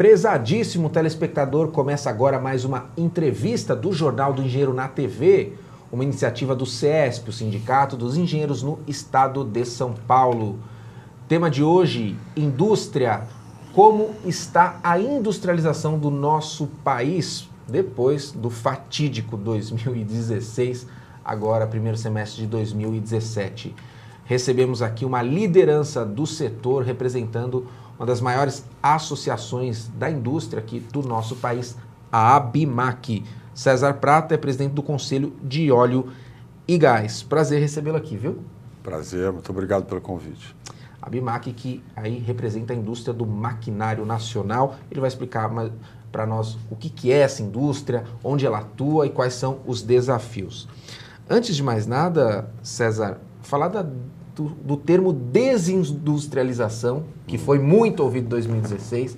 Prezadíssimo telespectador, começa agora mais uma entrevista do Jornal do Engenheiro na TV, uma iniciativa do CESP, o Sindicato dos Engenheiros no Estado de São Paulo. Tema de hoje, indústria. Como está a industrialização do nosso país depois do fatídico 2016, agora primeiro semestre de 2017. Recebemos aqui uma liderança do setor representando uma das maiores associações da indústria aqui do nosso país, a ABIMAQ. César Prata é presidente do Conselho de Óleo e Gás. Prazer recebê-lo aqui, viu? Prazer, muito obrigado pelo convite. A ABIMAQ que aí representa a indústria do maquinário nacional. Ele vai explicar para nós o que é essa indústria, onde ela atua e quais são os desafios. Antes de mais nada, César, falar do termo desindustrialização, que foi muito ouvido em 2016.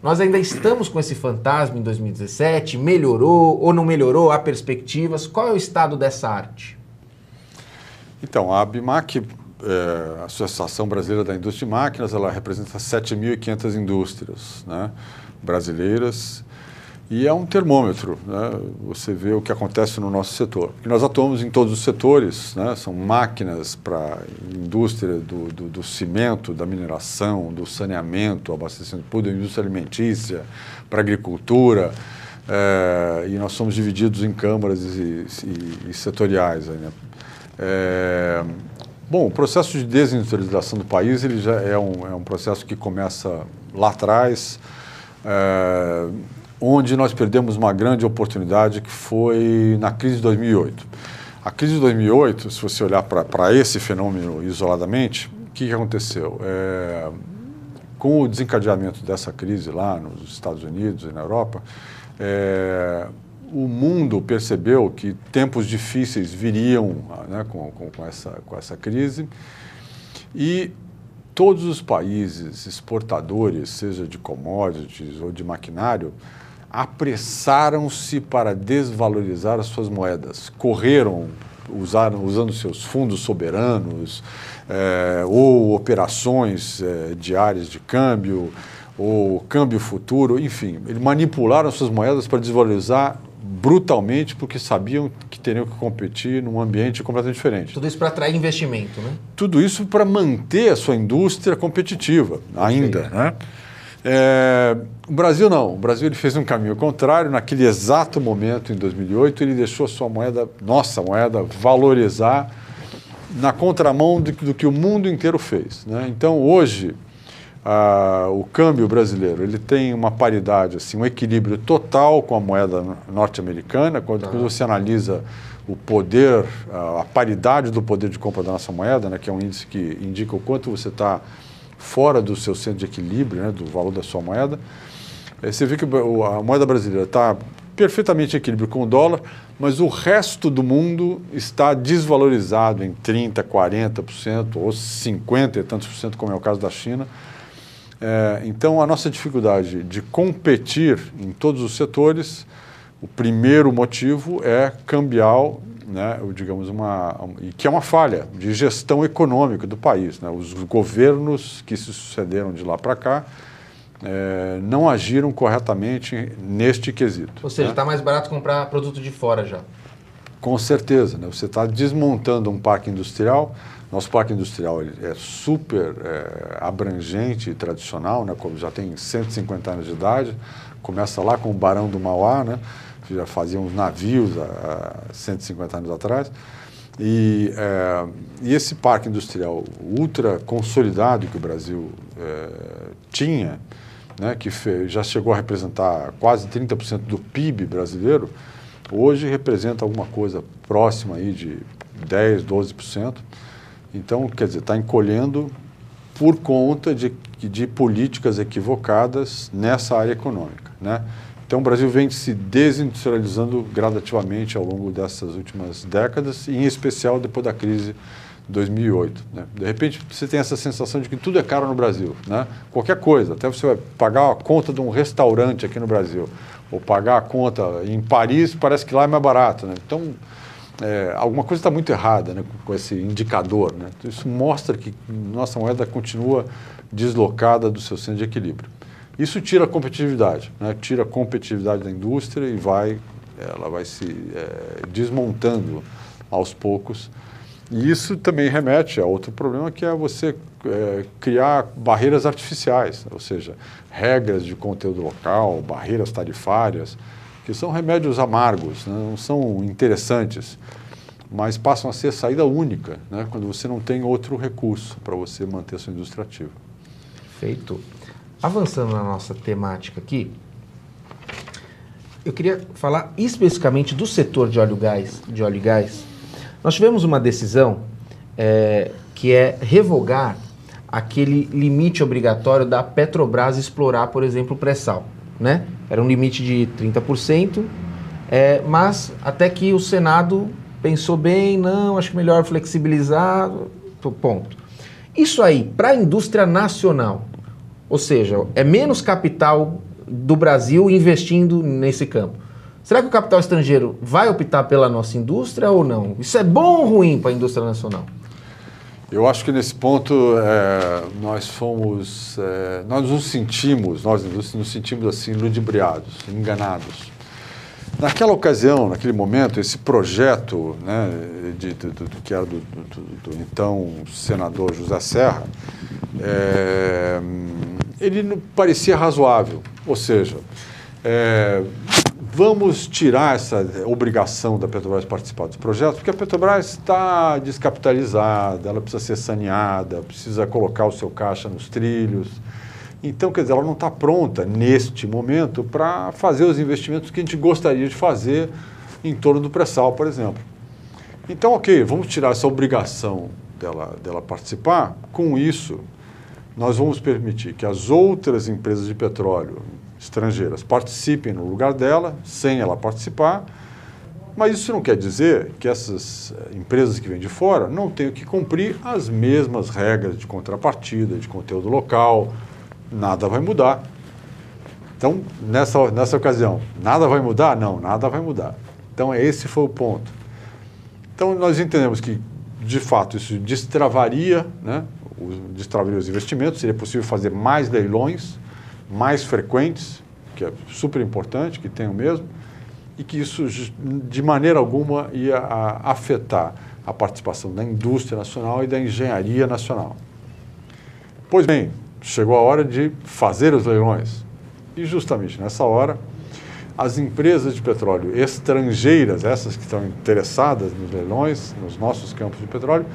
Nós ainda estamos com esse fantasma em 2017, melhorou ou não melhorou? Há perspectivas? Qual é o estado dessa arte? Então, a ABIMAQ, a Associação Brasileira da Indústria de Máquinas, ela representa 7.500 indústrias, né, brasileiras, e é um termômetro, né? Você vê o que acontece no nosso setor. Porque nós atuamos em todos os setores, né? São máquinas para a indústria do cimento, da mineração, do saneamento, abastecimento público, da indústria alimentícia, para a agricultura, e nós somos divididos em câmaras e setoriais. Aí, né? Bom, o processo de desindustrialização do país ele já é um processo que começa lá atrás, onde nós perdemos uma grande oportunidade, que foi na crise de 2008. A crise de 2008, se você olhar para esse fenômeno isoladamente, o que aconteceu? Com o desencadeamento dessa crise lá nos Estados Unidos e na Europa, o mundo percebeu que tempos difíceis viriam, né, com essa crise, e todos os países exportadores, seja de commodities ou de maquinário, apressaram-se para desvalorizar as suas moedas. Correram, usando seus fundos soberanos, ou operações diárias de câmbio, ou câmbio futuro, enfim. Eles manipularam suas moedas para desvalorizar brutalmente, porque sabiam que teriam que competir num ambiente completamente diferente. Tudo isso para atrair investimento, né? Tudo isso para manter a sua indústria competitiva ainda, né? O Brasil não. O Brasil ele fez um caminho contrário. Naquele exato momento, em 2008, ele deixou a sua moeda, nossa moeda, valorizar na contramão do que o mundo inteiro fez, né? Então, hoje, o câmbio brasileiro ele tem uma paridade, assim, um equilíbrio total com a moeda norte-americana. Quando você analisa o poder, a paridade do poder de compra da nossa moeda, né, que é um índice que indica o quanto você está fora do seu centro de equilíbrio, né, do valor da sua moeda, você vê que a moeda brasileira está perfeitamente em equilíbrio com o dólar, mas o resto do mundo está desvalorizado em 30%, 40% ou 50% e tantos por cento, como é o caso da China. Então, a nossa dificuldade de competir em todos os setores, o primeiro motivo é cambial, né, digamos, que é uma falha de gestão econômica do país, né? Os governos que se sucederam de lá para cá não agiram corretamente neste quesito. Ou seja, está mais barato comprar produto de fora já. Com certeza, né? Você está desmontando um parque industrial. Nosso parque industrial ele é super abrangente e tradicional, né? Como já tem 150 anos de idade, começa lá com o Barão do Mauá, né? Que já faziam os navios há 150 anos atrás, e esse parque industrial ultra consolidado que o Brasil tinha, né, que já chegou a representar quase 30% do PIB brasileiro, hoje representa alguma coisa próxima aí de 10%, 12%. Então, quer dizer, está encolhendo por conta de políticas equivocadas nessa área econômica, né? Então, o Brasil vem se desindustrializando gradativamente ao longo dessas últimas décadas, e em especial depois da crise de 2008. Né? De repente, você tem essa sensação de que tudo é caro no Brasil, né? Qualquer coisa, até você vai pagar a conta de um restaurante aqui no Brasil, ou pagar a conta em Paris, parece que lá é mais barato, né? Então, alguma coisa está muito errada, né, com esse indicador, né? Isso mostra que nossa moeda continua deslocada do seu centro de equilíbrio. Isso tira a competitividade, né? Tira a competitividade da indústria e ela vai se desmontando aos poucos. E isso também remete a outro problema, que é você criar barreiras artificiais, ou seja, regras de conteúdo local, barreiras tarifárias, que são remédios amargos, né? Não são interessantes, mas passam a ser saída única, né? Quando você não tem outro recurso para você manter a sua indústria ativa. Perfeito. Avançando na nossa temática aqui, eu queria falar especificamente do setor de óleo e gás. Nós tivemos uma decisão que é revogar aquele limite obrigatório da Petrobras explorar, por exemplo, o pré-sal, né? Era um limite de 30%, mas até que o Senado pensou bem, não, acho que melhor flexibilizar, ponto. Isso aí, para a indústria nacional, ou seja, é menos capital do Brasil investindo nesse campo. Será que o capital estrangeiro vai optar pela nossa indústria ou não? Isso é bom ou ruim para a indústria nacional? Eu acho que nesse ponto nós nos sentimos assim ludibriados, enganados. Naquela ocasião, naquele momento, esse projeto, né, que era do então senador José Serra, ele parecia razoável, ou seja, vamos tirar essa obrigação da Petrobras participar dos projetos, porque a Petrobras está descapitalizada, ela precisa ser saneada, precisa colocar o seu caixa nos trilhos. Então, quer dizer, ela não está pronta, neste momento, para fazer os investimentos que a gente gostaria de fazer em torno do pré-sal, por exemplo. Então, ok, vamos tirar essa obrigação dela participar. Com isso, nós vamos permitir que as outras empresas de petróleo estrangeiras participem no lugar dela, sem ela participar, mas isso não quer dizer que essas empresas que vêm de fora não tenham que cumprir as mesmas regras de contrapartida, de conteúdo local. Nada vai mudar. Então, nessa ocasião, nada vai mudar? Não, nada vai mudar. Então, esse foi o ponto. Então, nós entendemos que, de fato, isso destravaria, né, destravaria os investimentos, seria possível fazer mais leilões, mais frequentes, que é super importante, que tenham mesmo, e que isso, de maneira alguma, ia afetar a participação da indústria nacional e da engenharia nacional. Pois bem, chegou a hora de fazer os leilões. E justamente nessa hora, as empresas de petróleo estrangeiras, essas que estão interessadas nos leilões, nos nossos campos de petróleo,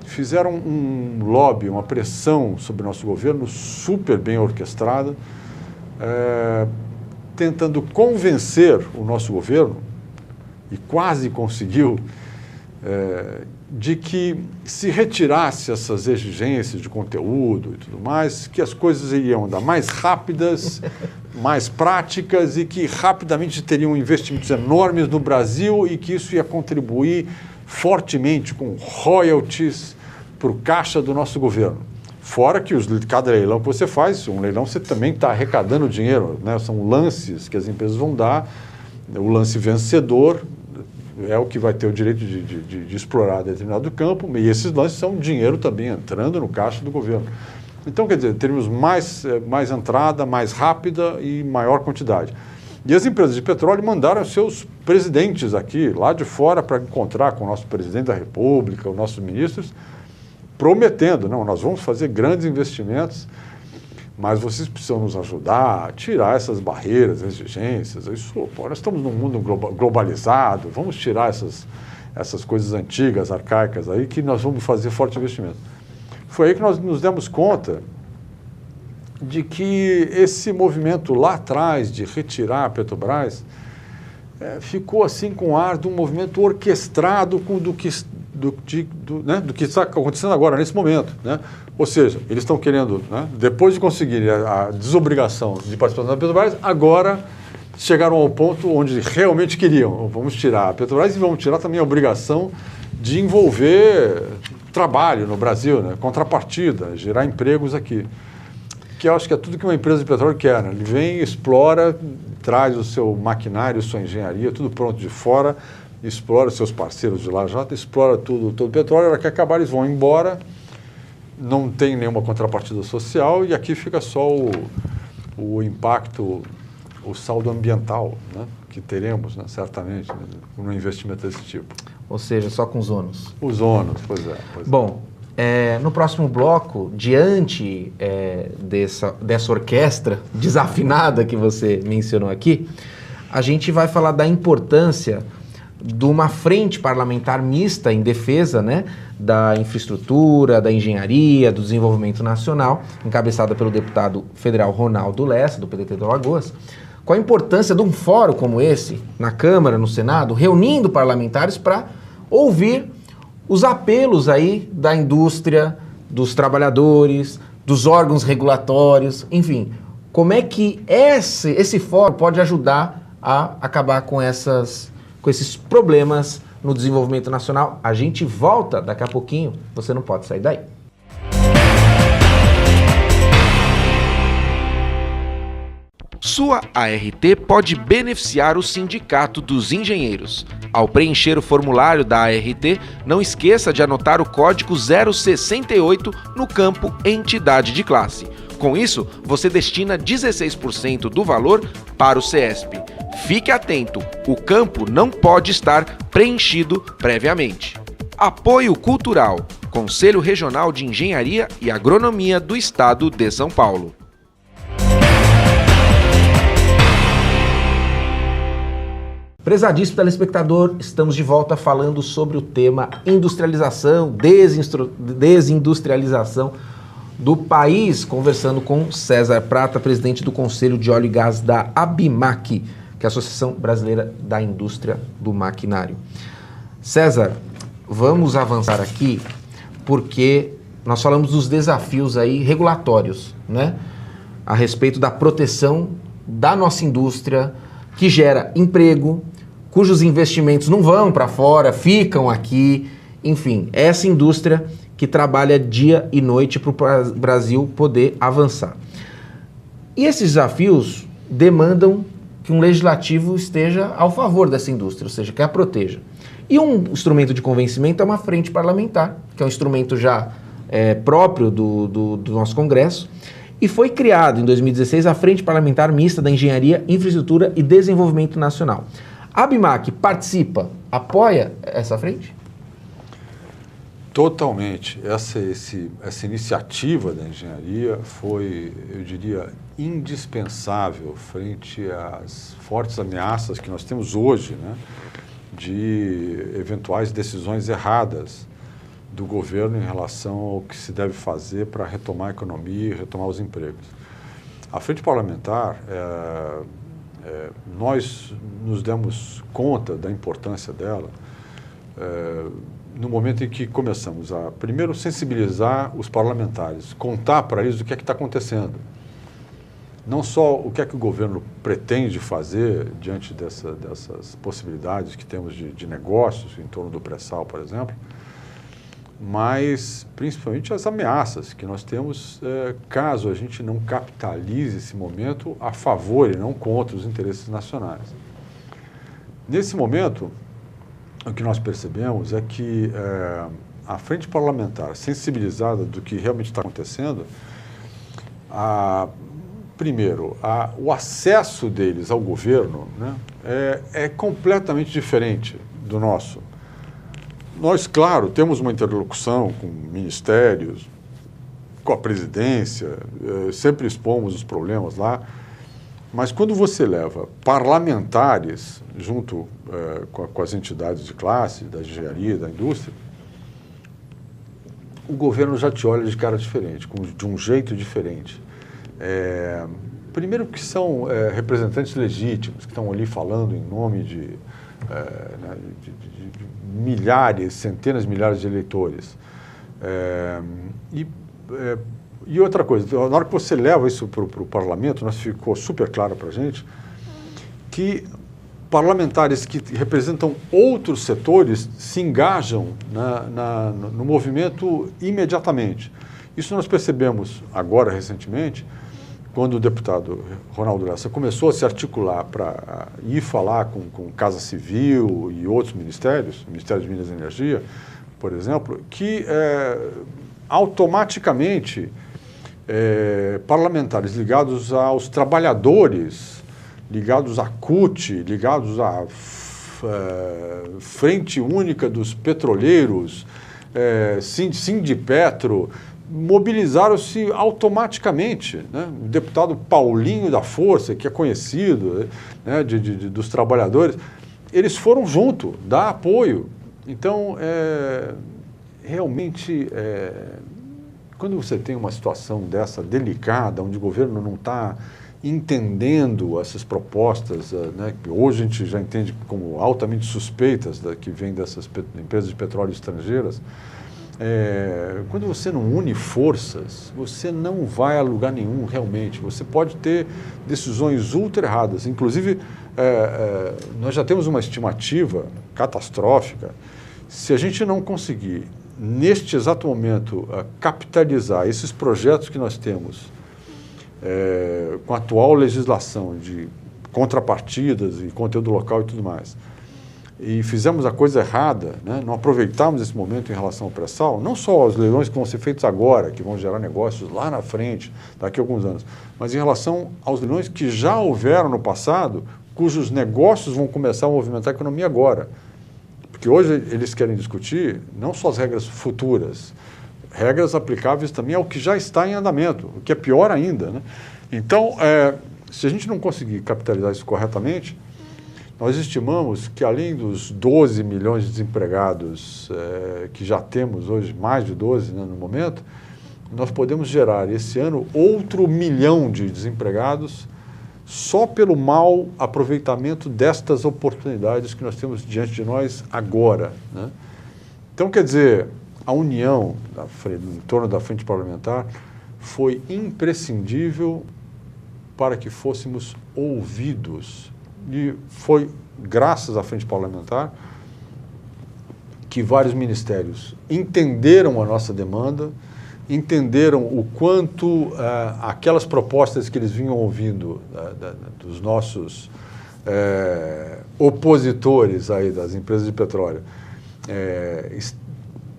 fizeram um lobby, uma pressão sobre o nosso governo super bem orquestrada, tentando convencer o nosso governo, e quase conseguiu, de que se retirasse essas exigências de conteúdo e tudo mais, que as coisas iriam andar mais rápidas, mais práticas e que rapidamente teriam investimentos enormes no Brasil e que isso ia contribuir fortemente com royalties para o caixa do nosso governo. Fora que cada leilão que você faz, um leilão você também está arrecadando dinheiro, né? São lances que as empresas vão dar, o lance vencedor é o que vai ter o direito de explorar determinado campo, e esses lances são dinheiro também entrando no caixa do governo. Então, quer dizer, teremos mais entrada, mais rápida e maior quantidade. E as empresas de petróleo mandaram seus presidentes aqui, lá de fora, para encontrar com o nosso presidente da República, os nossos ministros, prometendo, não, nós vamos fazer grandes investimentos, mas vocês precisam nos ajudar a tirar essas barreiras, exigências. Nós estamos num mundo globalizado, vamos tirar essas coisas antigas, arcaicas aí, que nós vamos fazer forte investimento. Foi aí que nós nos demos conta de que esse movimento lá atrás de retirar a Petrobras ficou assim com ar de um movimento orquestrado do que está acontecendo agora, nesse momento, né? Ou seja, eles estão querendo, né, depois de conseguir a desobrigação de participação da Petrobras, agora chegaram ao ponto onde realmente queriam. Vamos tirar a Petrobras e vamos tirar também a obrigação de envolver trabalho no Brasil, né, contrapartida, gerar empregos aqui. Que eu acho que é tudo que uma empresa de petróleo quer, né? Ele vem, explora, traz o seu maquinário, sua engenharia, tudo pronto de fora, explora seus parceiros de lá, já explora todo o petróleo, a hora que acabar eles vão embora, não tem nenhuma contrapartida social e aqui fica só o impacto, o saldo ambiental, né, que teremos, né, certamente, né, no investimento desse tipo. Ou seja, só com os ônus. Os ônus, pois é. Bom, no próximo bloco, diante dessa orquestra desafinada que você mencionou aqui, a gente vai falar da importância de uma frente parlamentar mista em defesa, né, da infraestrutura, da engenharia, do desenvolvimento nacional, encabeçada pelo deputado federal Ronaldo Lessa, do PDT do Alagoas. Qual a importância de um fórum como esse, na Câmara, no Senado, reunindo parlamentares para ouvir os apelos aí da indústria, dos trabalhadores, dos órgãos regulatórios, enfim, como é que esse fórum pode ajudar a acabar com esses problemas no desenvolvimento nacional? A gente volta daqui a pouquinho, você não pode sair daí. Sua ART pode beneficiar o Sindicato dos Engenheiros. Ao preencher o formulário da ART, não esqueça de anotar o código 068 no campo Entidade de Classe. Com isso, você destina 16% do valor para o CESP. Fique atento, o campo não pode estar preenchido previamente. Apoio Cultural, Conselho Regional de Engenharia e Agronomia do Estado de São Paulo. Prezadíssimo telespectador, estamos de volta falando sobre o tema industrialização, desindustrialização do país, conversando com César Prata, presidente do Conselho de Óleo e Gás da ABIMAQ, que é a Associação Brasileira da Indústria do Maquinário. César, vamos avançar aqui, porque nós falamos dos desafios aí regulatórios, né? A respeito da proteção da nossa indústria, que gera emprego, cujos investimentos não vão para fora, ficam aqui, enfim, essa indústria que trabalha dia e noite para o Brasil poder avançar. E esses desafios demandam que um legislativo esteja ao favor dessa indústria, ou seja, que a proteja. E um instrumento de convencimento é uma frente parlamentar, que é um instrumento já próprio do nosso Congresso, e foi criado em 2016 a Frente Parlamentar Mista da Engenharia, Infraestrutura e Desenvolvimento Nacional. A ABIMAQ participa, apoia essa frente? Totalmente. Essa iniciativa da engenharia foi, eu diria, indispensável frente às fortes ameaças que nós temos hoje, né, de eventuais decisões erradas do governo em relação ao que se deve fazer para retomar a economia e retomar os empregos. A frente parlamentar, nós nos demos conta da importância dela no momento em que começamos a, primeiro, sensibilizar os parlamentares, contar para eles o que é que está acontecendo. Não só o que é que o governo pretende fazer diante dessas possibilidades que temos de negócios em torno do pré-sal, por exemplo, mas principalmente as ameaças que nós temos caso a gente não capitalize esse momento a favor e não contra os interesses nacionais. Nesse momento, o que nós percebemos é que a frente parlamentar, sensibilizada do que realmente está acontecendo, primeiro, o acesso deles ao governo, né, é completamente diferente do nosso. Nós, claro, temos uma interlocução com ministérios, com a presidência, sempre expomos os problemas lá, mas quando você leva parlamentares junto com as entidades de classe, da engenharia, da indústria, o governo já te olha de cara diferente, de um jeito diferente. Primeiro que são representantes legítimos, que estão ali falando em nome de milhares, centenas de milhares de eleitores. E outra coisa, na hora que você leva isso para o parlamento, nós ficou super claro para a gente que parlamentares que representam outros setores se engajam no movimento imediatamente. Isso nós percebemos agora, recentemente, quando o deputado Ronaldo Lessa começou a se articular para ir falar com Casa Civil e outros ministérios, o Ministério de Minas e Energia, por exemplo, que automaticamente parlamentares ligados aos trabalhadores, ligados à CUT, ligados à Frente Única dos Petroleiros, Sindipetro, mobilizaram-se automaticamente, né? O deputado Paulinho da Força, que é conhecido, né, dos trabalhadores, eles foram junto, dar apoio. Então, realmente, quando você tem uma situação dessa delicada, onde o governo não está entendendo essas propostas, né, que hoje a gente já entende como altamente suspeitas, que vêm dessas empresas de petróleo estrangeiras, quando você não une forças, você não vai a lugar nenhum realmente. Você pode ter decisões ultra erradas. Inclusive, nós já temos uma estimativa catastrófica. Se a gente não conseguir, neste exato momento, capitalizar esses projetos que nós temos, com a atual legislação de contrapartidas e conteúdo local e tudo mais, e fizemos a coisa errada, né? Não aproveitamos esse momento em relação ao pré-sal, não só os leilões que vão ser feitos agora, que vão gerar negócios lá na frente, daqui a alguns anos, mas em relação aos leilões que já houveram no passado, cujos negócios vão começar a movimentar a economia agora. Porque hoje eles querem discutir não só as regras futuras, regras aplicáveis também ao que já está em andamento, o que é pior ainda, né? Então, se a gente não conseguir capitalizar isso corretamente, nós estimamos que, além dos 12 milhões de desempregados que já temos hoje, mais de 12, né, no momento, nós podemos gerar esse ano outro 1 milhão de desempregados só pelo mau aproveitamento destas oportunidades que nós temos diante de nós agora, né? Então, quer dizer, a união em torno da frente parlamentar foi imprescindível para que fôssemos ouvidos. E foi graças à frente parlamentar que vários ministérios entenderam a nossa demanda, entenderam o quanto aquelas propostas que eles vinham ouvindo dos nossos opositores aí das empresas de petróleo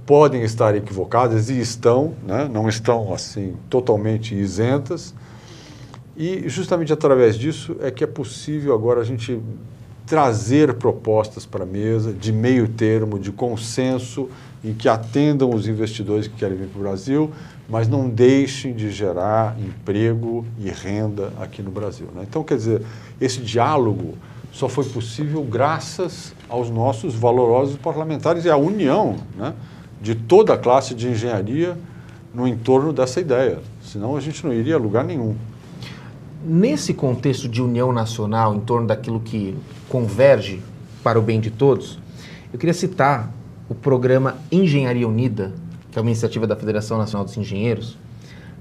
podem estar equivocadas e estão, né? Não estão assim totalmente isentas. E justamente através disso é que é possível agora a gente trazer propostas para a mesa de meio termo, de consenso, em que atendam os investidores que querem vir para o Brasil, mas não deixem de gerar emprego e renda aqui no Brasil, né? Então, quer dizer, esse diálogo só foi possível graças aos nossos valorosos parlamentares e à união, né, de toda a classe de engenharia no entorno dessa ideia. Senão a gente não iria a lugar nenhum. Nesse contexto de união nacional, em torno daquilo que converge para o bem de todos, eu queria citar o programa Engenharia Unida, que é uma iniciativa da Federação Nacional dos Engenheiros,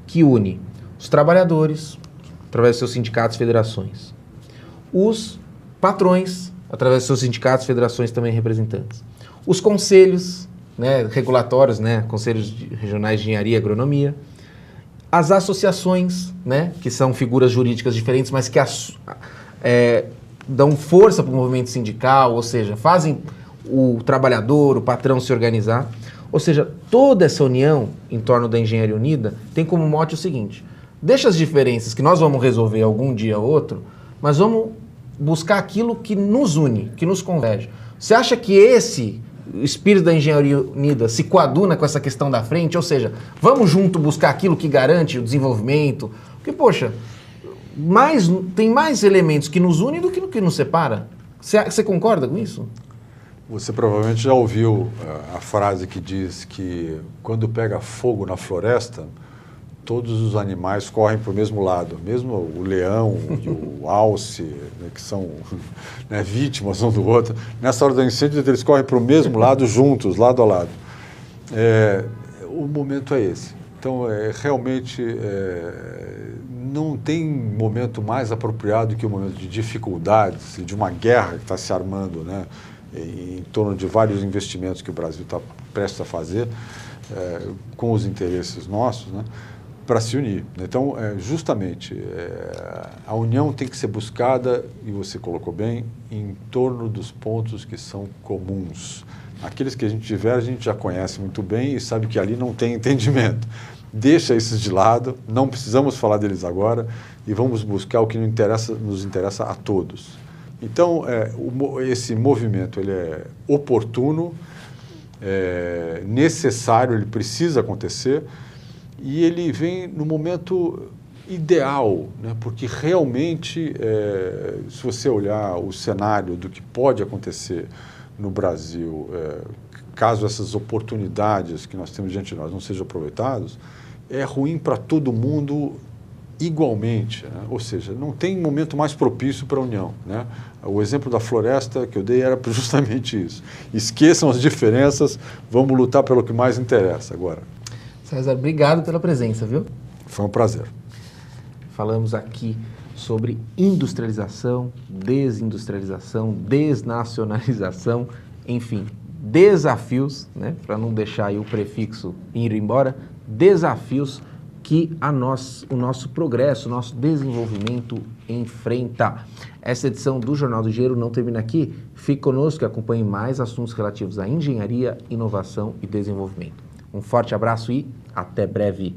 que une os trabalhadores, através de seus sindicatos e federações, os patrões, através de seus sindicatos e federações também representantes, os conselhos, né, regulatórios, né, conselhos regionais de engenharia e agronomia, as associações, né, que são figuras jurídicas diferentes, mas que dão força para o movimento sindical, ou seja, fazem o trabalhador, o patrão se organizar. Ou seja, toda essa união em torno da Engenharia Unida tem como mote o seguinte: deixa as diferenças que nós vamos resolver algum dia ou outro, mas vamos buscar aquilo que nos une, que nos converge. Você acha que esse espírito da Engenharia Unida se coaduna com essa questão da frente? Ou seja, vamos junto buscar aquilo que garante o desenvolvimento? Porque, poxa, tem mais elementos que nos unem do que nos separa. Você concorda com isso? Você provavelmente já ouviu a frase que diz que quando pega fogo na floresta, todos os animais correm para o mesmo lado, mesmo o leão e o alce, né, que são, né, vítimas um do outro. Nessa hora do incêndio, eles correm para o mesmo lado, juntos, lado a lado. O momento é esse. Então, realmente, não tem momento mais apropriado que o momento de dificuldades e de uma guerra que está se armando, né, em torno de vários investimentos que o Brasil está prestes a fazer, com os interesses nossos, né, para se unir. Então, justamente, a união tem que ser buscada, e você colocou bem, em torno dos pontos que são comuns. Aqueles que a gente tiver, a gente já conhece muito bem e sabe que ali não tem entendimento. deixa esses de lado, não precisamos falar deles agora e vamos buscar o que nos interessa a todos. Então, esse movimento ele é oportuno, necessário, ele precisa acontecer e ele vem no momento ideal, né? Porque realmente, se você olhar o cenário do que pode acontecer no Brasil, caso essas oportunidades que nós temos diante de nós não sejam aproveitadas, é ruim para todo mundo igualmente, né? Ou seja, não tem momento mais propício para a união, né? O exemplo da floresta que eu dei era justamente isso. Esqueçam as diferenças, vamos lutar pelo que mais interessa agora. César, obrigado pela presença, viu? Foi um prazer. Falamos aqui sobre industrialização, desindustrialização, desnacionalização, enfim, desafios, né? Para não deixar aí o prefixo ir embora, desafios que o nosso progresso, o nosso desenvolvimento enfrenta. Essa edição do Jornal do Engenheiro não termina aqui. Fique conosco e acompanhe mais assuntos relativos à engenharia, inovação e desenvolvimento. Um forte abraço e até breve.